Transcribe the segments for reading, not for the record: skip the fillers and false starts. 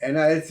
NIRC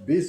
20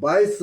22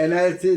NIRC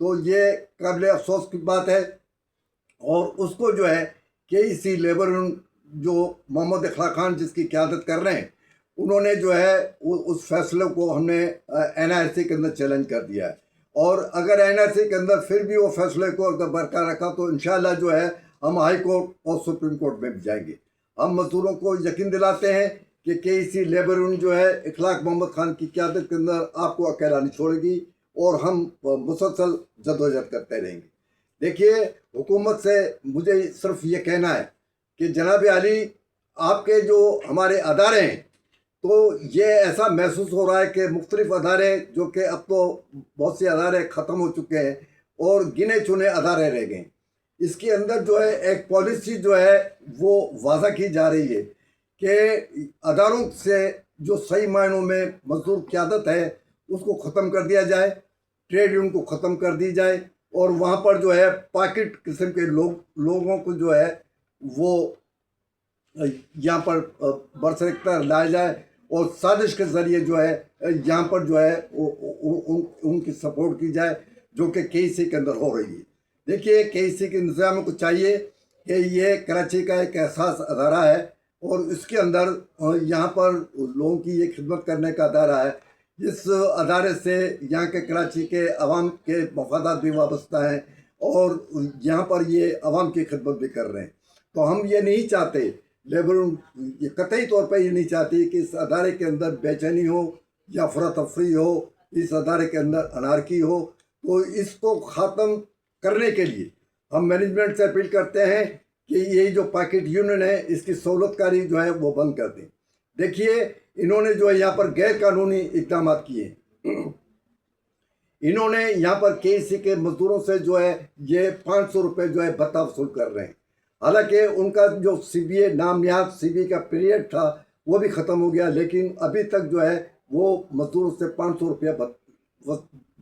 تو یہ قابل افسوس کی بات ہے. اور اس کو جو ہے KEC لیبر یونین جو محمد اخلاق خان جس کی قیادت کر رہے ہیں, انہوں نے جو ہے اس فیصلے کو ہم نے NRC کے اندر چیلنج کر دیا ہے. اور اگر NRC کے اندر پھر بھی وہ فیصلے کو اگر برقرار رکھا تو انشاءاللہ جو ہے ہم ہائی کورٹ اور سپریم کورٹ میں بھی جائیں گے. ہم مزدوروں کو یقین دلاتے ہیں کہ KEC لیبر یونین جو ہے اخلاق محمد خان کی قیادت کے اندر آپ کو اکیلا نہیں چھوڑے گی, اور ہم مسلسل جدوجہد کرتے رہیں گے. دیکھیے, حکومت سے مجھے صرف یہ کہنا ہے کہ جناب عالی, آپ کے جو ہمارے ادارے ہیں, تو یہ ایسا محسوس ہو رہا ہے کہ مختلف ادارے جو کہ اب تو بہت سے ادارے ختم ہو چکے ہیں اور گنے چنے ادارے رہ گئے. اس کے اندر جو ہے ایک پالیسی جو ہے وہ واضح کی جا رہی ہے کہ اداروں سے جو صحیح معنوں میں مزدور قیادت ہے اس کو ختم کر دیا جائے, ٹریڈ یونین کو ختم کر دی جائے, اور وہاں پر جو ہے پاکٹ قسم کے لوگوں کو جو ہے وہ یہاں پر برسرکتر لایا جائے, اور سازش کے ذریعے جو ہے یہاں پر جو ہے ان کی سپورٹ کی جائے جو کہ KEC کے اندر ہو رہی ہے. دیکھیے, KEC کے انتظامیہ کو چاہیے کہ یہ کراچی کا ایک احساس ادارہ ہے, اور اس کے اندر یہاں پر لوگوں کی یہ خدمت کرنے کا ادارہ ہے. اس ادارے سے یہاں کے کراچی کے عوام کے مفادات بھی وابستہ ہیں, اور یہاں پر یہ عوام کی خدمت بھی کر رہے ہیں. تو ہم یہ نہیں چاہتے, لیبر یہ قطعی طور پہ یہ نہیں چاہتی کہ اس ادارے کے اندر بے چینی ہو یا افراتفری ہو, اس ادارے کے اندر انارکی ہو. تو اس کو ختم کرنے کے لیے ہم مینجمنٹ سے اپیل کرتے ہیں کہ یہ جو پاکٹ یونین ہے اس کی سہولت کاری جو ہے وہ بند کر دیں. دیکھیے, انہوں نے جو ہے یہاں پر غیر قانونی اقدامات کیے ہیں. انہوں نے یہاں پر KEC کے مزدوروں سے جو ہے یہ 500 روپے جو ہے بھتہ وصول کر رہے ہیں. حالانکہ ان کا جو CBA نام نہاد CBA کا پیریڈ تھا وہ بھی ختم ہو گیا, لیکن ابھی تک جو ہے وہ مزدوروں سے 500 روپیہ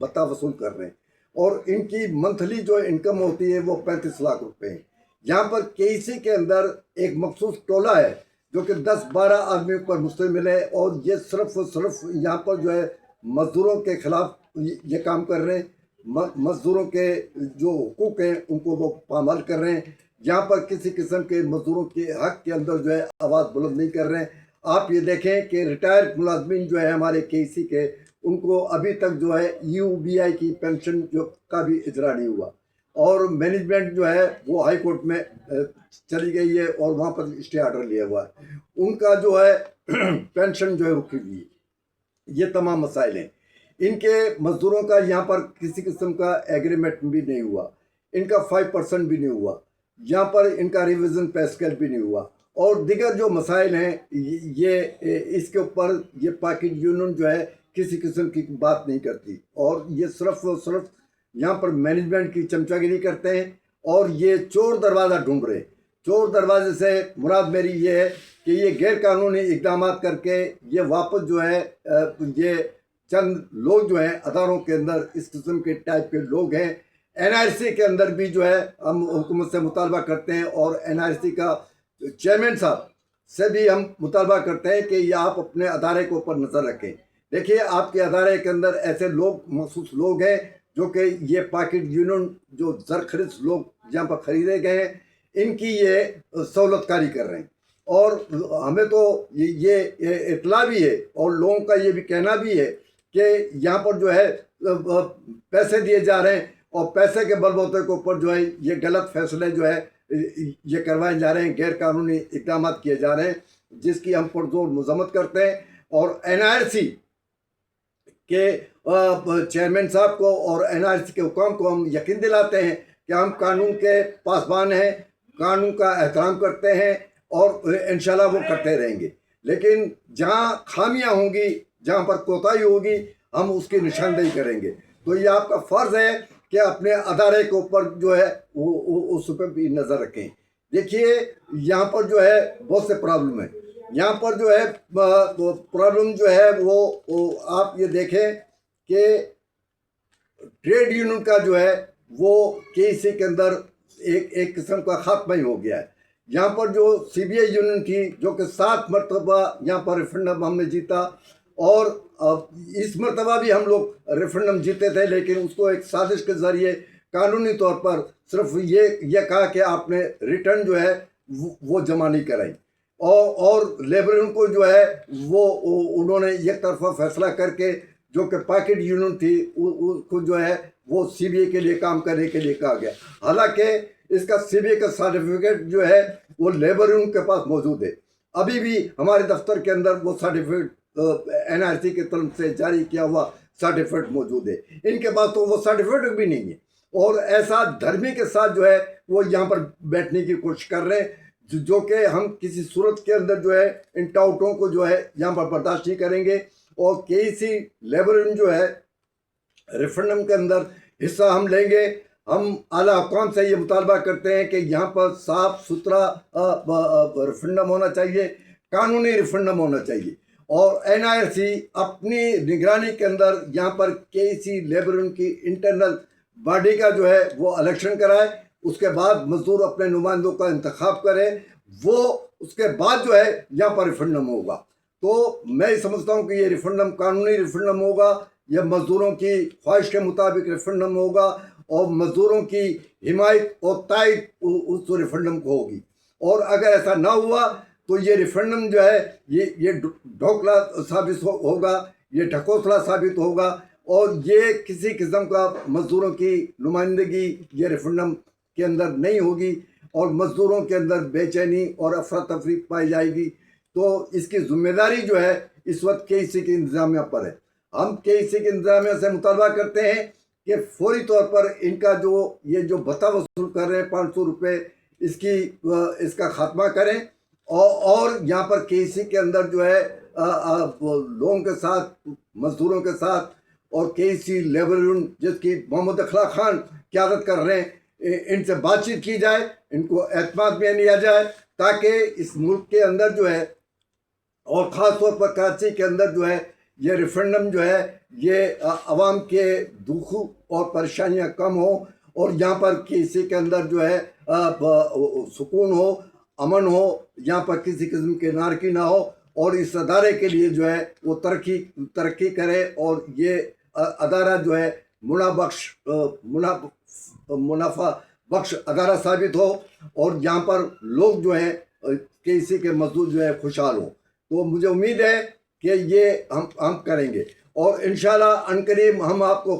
بھتہ وصول کر رہے ہیں, اور ان کی منتھلی جو انکم ہوتی ہے وہ 35 لاکھ روپے ہیں. یہاں پر KEC کے اندر ایک مخصوص ٹولہ ہے جو کہ 10-12 آدمیوں پر مشتمل ہے, اور یہ صرف یہاں پر جو ہے مزدوروں کے خلاف یہ کام کر رہے ہیں. مزدوروں کے جو حقوق ہیں ان کو وہ پامال کر رہے ہیں. یہاں پر کسی قسم کے مزدوروں کے حق کے اندر جو ہے آواز بلند نہیں کر رہے ہیں. آپ یہ دیکھیں کہ ریٹائرڈ ملازمین جو ہے ہمارے KEC کے, ان کو ابھی تک جو ہے UBI کی پینشن جو کا بھی اجرا نہیں ہوا, اور مینجمنٹ جو ہے وہ ہائی کورٹ میں چلی گئی ہے اور وہاں پر اسٹے آرڈر لیا ہوا ہے. ان کا جو ہے پینشن جو ہے رکی ہوئی ہے. یہ تمام مسائل ہیں. ان کے مزدوروں کا یہاں پر کسی قسم کا ایگریمنٹ بھی نہیں ہوا, ان کا 5% بھی نہیں ہوا, یہاں پر ان کا ریویژن پے اسکیل بھی نہیں ہوا, اور دیگر جو مسائل ہیں یہ اس کے اوپر یہ پاکٹ یونین جو ہے کسی قسم کی بات نہیں کرتی, اور یہ صرف یہاں پر مینجمنٹ کی چمچہ گیری کرتے ہیں, اور یہ چور دروازہ ڈھونڈ رہے ہیں. چور دروازے سے مراد میری یہ ہے کہ یہ غیر قانونی اقدامات کر کے یہ واپس جو ہے یہ چند لوگ جو ہیں اداروں کے اندر اس قسم کے ٹائپ کے لوگ ہیں. NRC کے اندر بھی جو ہے ہم حکومت سے مطالبہ کرتے ہیں, اور NRC کا چیئرمین صاحب سے بھی ہم مطالبہ کرتے ہیں کہ یہ آپ اپنے ادارے کے اوپر نظر رکھیں. دیکھیے, آپ کے ادارے کے اندر ایسے لوگ مخصوص لوگ ہیں جو کہ یہ پاکٹ یونین جو زرخرید لوگ جہاں پر خریدے گئے ہیں ان کی یہ سہولت کاری کر رہے ہیں, اور ہمیں تو یہ اطلاع بھی ہے اور لوگوں کا یہ بھی کہنا بھی ہے کہ یہاں پر جو ہے پیسے دیے جا رہے ہیں, اور پیسے کے بل بوتے کے اوپر جو ہے یہ غلط فیصلے جو ہے یہ کروائے جا رہے ہیں, غیر قانونی اقدامات کیے جا رہے ہیں, جس کی ہم پرزور مذمت کرتے ہیں. اور NRC کے چیئرمین صاحب کو اور NRC کے حکام کو ہم یقین دلاتے ہیں کہ ہم قانون کے پاسبان ہیں, قانون کا احترام کرتے ہیں, اور انشاءاللہ وہ کرتے رہیں گے. لیکن جہاں خامیاں ہوں گی, جہاں پر کوتاہی ہوگی, ہم اس کی نشاندہی کریں گے. تو یہ آپ کا فرض ہے کہ اپنے ادارے کے اوپر جو ہے وہ اس پہ بھی نظر رکھیں. دیکھیے, یہاں پر جو ہے بہت سے پرابلم ہیں. یہاں پر جو ہے پرابلم جو ہے وہ آپ یہ دیکھیں کہ ٹریڈ یونین کا جو ہے وہ KEC کے اندر ایک قسم کا خاتمہ ہی ہو گیا ہے. یہاں پر جو CBA یونین تھی جو کہ 7 مرتبہ یہاں پر ریفرنڈم ہم نے جیتا, اور اس مرتبہ بھی ہم لوگ ریفرنڈم جیتے تھے، لیکن اس کو ایک سازش کے ذریعے قانونی طور پر صرف یہ کہا کہ آپ نے ریٹرن جو ہے وہ جمع نہیں کرائی، اور لیبرن کو جو ہے وہ انہوں نے یک طرفہ فیصلہ کر کے جو کہ پاکٹ یونین تھی اس کو جو ہے وہ سی بی اے کے لیے کام کرنے کے لیے کہا گیا، حالانکہ اس کا سی بی اے کا سرٹیفکیٹ جو ہے وہ لیبر یونین کے پاس موجود ہے۔ ابھی بھی ہمارے دفتر کے اندر وہ سرٹیفکیٹ این آر سی کی طرف سے جاری کیا ہوا سرٹیفکیٹ موجود ہے، ان کے پاس تو وہ سرٹیفکیٹ بھی نہیں ہے، اور ایسا دھرمی کے ساتھ جو ہے وہ یہاں پر بیٹھنے کی کوشش کر رہے ہیں، جو کہ ہم کسی صورت کے اندر جو ہے ان ٹاؤٹوں کو جو ہے یہاں پر برداشت نہیں کریں گے، اور کسی لیبر یونین جو ہے ریفرنڈم کے اندر حصہ ہم لیں گے۔ ہم اعلیٰ حکام سے یہ مطالبہ کرتے ہیں کہ یہاں پر صاف ستھرا ریفرنڈم ہونا چاہیے، قانونی ریفرنڈم ہونا چاہیے، اور این آئی آر سی اپنی نگرانی کے اندر یہاں پر کسی لیبر یونین کی انٹرنل باڈی کا جو ہے وہ الیکشن کرائے، اس کے بعد مزدور اپنے نمائندوں کا انتخاب کرے، وہ اس کے بعد جو ہے یہاں پر ریفرنڈم ہوگا۔ تو میں سمجھتا ہوں کہ یہ ریفرنڈم قانونی ریفرنڈم ہوگا، یہ مزدوروں کی خواہش کے مطابق ریفرنڈم ہوگا، اور مزدوروں کی حمایت اور تائید اس ریفرنڈم کو ہوگی، اور اگر ایسا نہ ہوا تو یہ ریفرنڈم جو ہے یہ ڈھوکلا ثابت ہوگا، یہ ڈھکوسلا ثابت ہوگا، اور یہ کسی قسم کا مزدوروں کی نمائندگی یہ ریفرنڈم کے اندر نہیں ہوگی، اور مزدوروں کے اندر بے چینی اور افراتفری پائی جائے گی۔ تو اس کی ذمہ داری جو ہے اس وقت کے سی کی انتظامیہ پر ہے۔ ہم کے سی کی انتظامیہ سے مطالبہ کرتے ہیں کہ فوری طور پر ان کا یہ جو بھتہ وصول کر رہے ہیں 500 روپے، اس کا خاتمہ کریں، اور یہاں پر کے سی کے اندر جو ہے لوگوں کے ساتھ، مزدوروں کے ساتھ، اور کے سی لیبر یونین جس کی محمد اخلاق خان قیادت کر رہے ہیں، ان سے بات چیت کی جائے، ان کو اعتماد میں لیا جائے، تاکہ اس ملک کے اندر جو ہے، اور خاص طور پر کراچی کے اندر جو ہے، یہ ریفرنڈم جو ہے یہ عوام کے دکھ اور پریشانیاں کم ہوں، اور یہاں پر کسی کے اندر جو ہے سکون ہو، امن ہو، یہاں پر کسی قسم کی نارکی نہ ہو، اور اس ادارے کے لیے جو ہے وہ ترقی کرے، اور یہ ادارہ جو ہے منافع بخش ادارہ ثابت ہو، اور یہاں پر لوگ جو ہیں کسی کے مزدور جو ہے خوشحال ہوں۔ تو مجھے امید ہے کہ یہ ہم کریں گے، اور انشاءاللہ عنقریب ہم آپ کو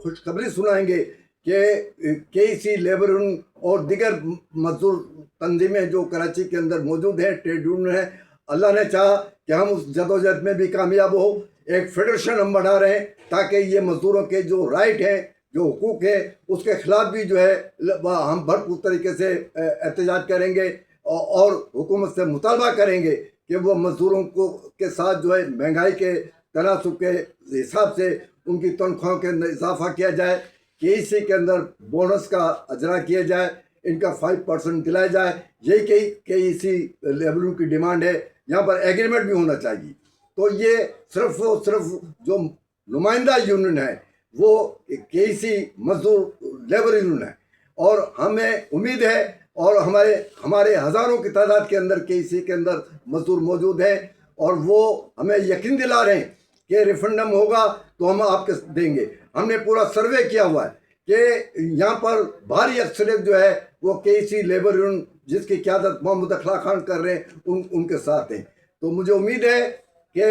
خوشخبری سنائیں گے کہ سی لیبر یونین اور دیگر مزدور تنظیمیں جو کراچی کے اندر موجود ہیں، ٹریڈ یونین ہیں، اللہ نے چاہا کہ ہم اس جدوجہد میں بھی کامیاب ہو، ایک فیڈریشن ہم بنا رہے ہیں، تاکہ یہ مزدوروں کے جو رائٹ ہیں، جو حقوق ہیں، اس کے خلاف بھی جو ہے ہم بھرپور طریقے سے احتجاج کریں گے، اور حکومت سے مطالبہ کریں گے کہ وہ مزدوروں کے ساتھ جو ہے مہنگائی کے تناسب کے حساب سے ان کی تنخواہوں کے اندر اضافہ کیا جائے، کے سی کے اندر بونس کا اجرا کیا جائے، ان کا 5% دلایا جائے، یہی کے سی لیبروں کی ڈیمانڈ ہے۔ یہاں پر ایگریمنٹ بھی ہونا چاہیے۔ تو یہ صرف جو نمائندہ یونین ہے وہ کے سی مزدور لیبر یونین ہے، اور ہمیں امید ہے، اور ہمارے ہزاروں کی تعداد کے اندر کے سی کے اندر مزدور موجود ہیں، اور وہ ہمیں یقین دلا رہے ہیں کہ ریفرنڈم ہوگا تو ہم آپ کے دیں گے۔ ہم نے پورا سروے کیا ہوا ہے کہ یہاں پر بھاری اکثریت جو ہے وہ کے سی لیبر یونین جس کی قیادت محمد اخلاق خان کر رہے ہیں ان کے ساتھ ہیں۔ تو مجھے امید ہے کہ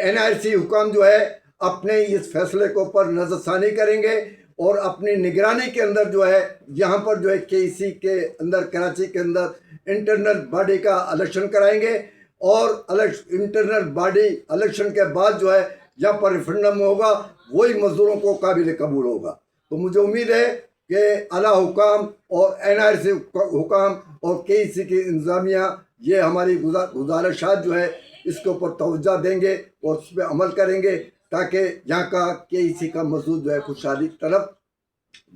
این آئی سی حکام جو ہے اپنے اس فیصلے کے اوپر نظر ثانی کریں گے، اور اپنی نگرانی کے اندر جو ہے یہاں پر جو ہے کے سی کے اندر، کراچی کے اندر انٹرنل باڈی کا الیکشن کرائیں گے، اور انٹرنل باڈی الیکشن کے بعد جو ہے یہاں پر ریفرنڈم ہوگا، وہی مزدوروں کو قابل قبول ہوگا۔ تو مجھے امید ہے کہ اعلیٰ حکام اور این آئی سی حکام اور کے سی کی انتظامیہ یہ ہماری گزارشات جو ہے اس کے اوپر توجہ دیں گے اور اس پہ عمل کریں گے، تاکہ یہاں کا کے سی کا مزدور جو ہے خوشحالی طرف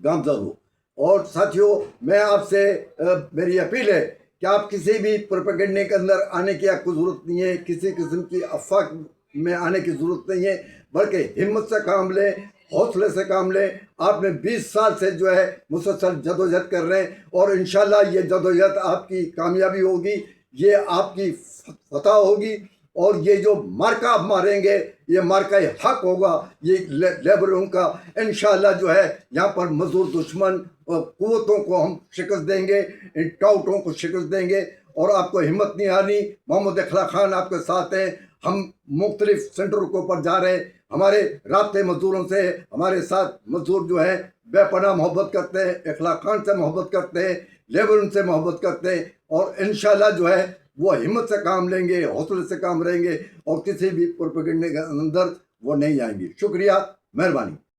گامزن ہو۔ اور ساتھیوں، میں آپ سے میری اپیل ہے کہ آپ کسی بھی پروپیگنڈے کے اندر آنے کی آپ کو ضرورت نہیں ہے، کسی قسم کی افواہ میں آنے کی ضرورت نہیں ہے، بلکہ ہمت سے کام لیں، حوصلے سے کام لیں۔ آپ نے 20 سال سے جو ہے مسلسل جدوجہد کر رہے ہیں، اور انشاءاللہ یہ جدوجہد آپ کی کامیابی ہوگی، یہ آپ کی فتح ہوگی، اور یہ جو مارکا آپ ماریں گے یہ مارکا حق ہوگا, یہ لیبروں کا. انشاءاللہ جو ہے یہاں پر مزدور دشمن قوتوں کو ہم شکست دیں گے, ان ٹاؤٹوں کو شکست دیں گے. اور آپ کو ہمت نہیں آنی. محمد اخلاق خان آپ کے ساتھ ہیں. ہم مختلف سینٹروں کے اوپر جا رہے ہیں. ہمارے رابطے مزدوروں سے, ہمارے ساتھ مزدور جو ہیں بے پناہ محبت کرتے ہیں, اخلاق خان سے محبت کرتے ہیں, لیبروں سے محبت کرتے ہیں. اور انشاءاللہ جو ہے وہ ہمت سے کام لیں گے, حوصلے سے کام رہیں گے, اور کسی بھی پروپیگنڈے کے اندر وہ نہیں آئیں گے. شکریہ, مہربانی.